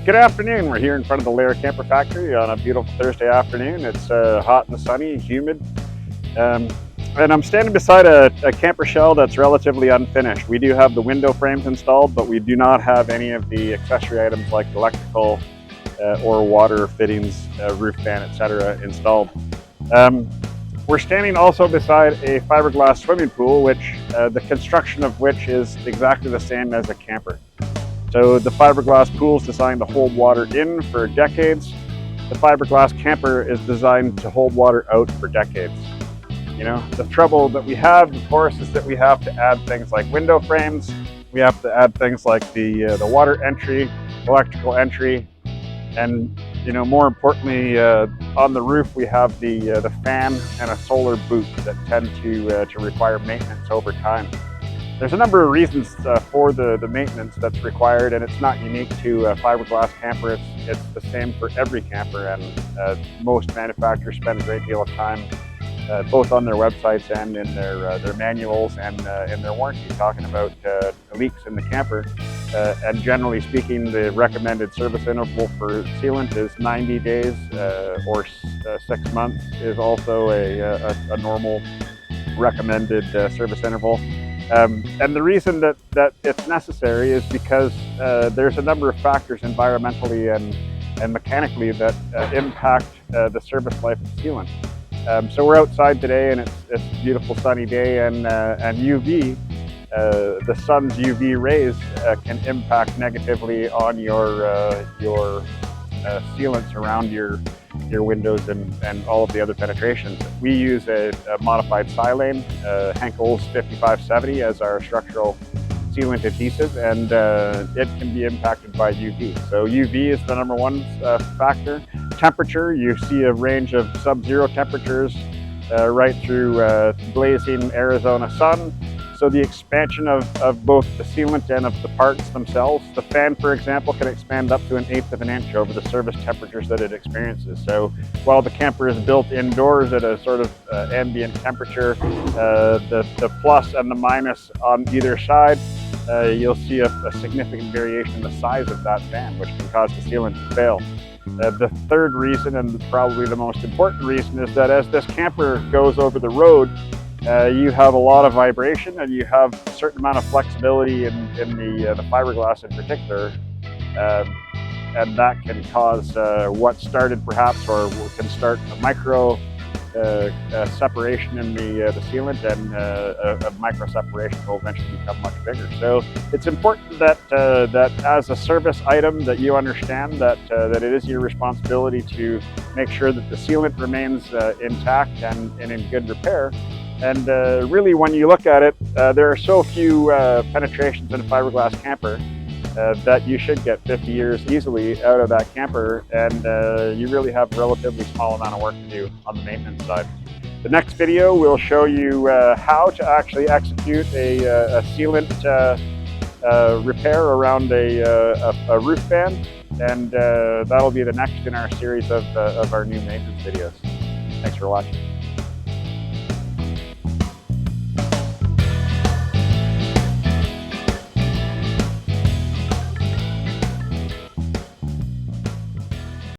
Good afternoon. We're here in front of the Lair Camper Factory on a beautiful Thursday afternoon. It's hot and sunny, humid. And I'm standing beside a camper shell that's relatively unfinished. We do have the window frames installed, but we do not have any of the accessory items like electrical or water fittings, roof fan, etc. installed. We're standing also beside a fiberglass swimming pool, which the construction of which is exactly the same as a camper. So the fiberglass pool is designed to hold water in for decades. The fiberglass camper is designed to hold water out for decades. You know, the trouble that we have, of course, is that we have to add things like window frames. We have to add things like the water entry, electrical entry, and more importantly, on the roof we have the fan and a solar boot that tend to require maintenance over time. There's a number of reasons for the maintenance that's required, and it's not unique to a fiberglass camper. It's the same for every camper, and most manufacturers spend a great deal of time both on their websites and in their manuals and in their warranty talking about leaks in the camper. And generally speaking, the recommended service interval for sealant is 90 days or 6 months is also a normal recommended service interval. And the reason that it's necessary is because there's a number of factors environmentally and mechanically that impact the service life of sealant. So we're outside today, and it's a beautiful sunny day, and UV, the sun's UV rays can impact negatively on your sealants around your windows and all of the other penetrations. We use a modified silane, Henkel's 5570 as our structural sealant adhesive, and it can be impacted by UV. So UV is the number one factor. Temperature, you see a range of sub-zero temperatures right through blazing Arizona sun. So the expansion of both the sealant and of the parts themselves. The fan, for example, can expand up to 1/8 of an inch over the service temperatures that it experiences. So while the camper is built indoors at a sort of ambient temperature, the plus and the minus on either side, you'll see a significant variation in the size of that fan, which can cause the sealant to fail. The third reason, and probably the most important reason, is that as this camper goes over the road, you have a lot of vibration, and you have a certain amount of flexibility in the fiberglass in particular, and that can cause what started perhaps, or can start a micro separation in the sealant, and a micro separation will eventually become much bigger. So it's important that that as a service item that you understand that it is your responsibility to make sure that the sealant remains intact and in good repair. And really, when you look at it, there are so few penetrations in a fiberglass camper that you should get 50 years easily out of that camper, and you really have a relatively small amount of work to do on the maintenance side. The next video will show you how to actually execute a sealant repair around a roof fan, and that'll be the next in our series of our new maintenance videos. Thanks for watching.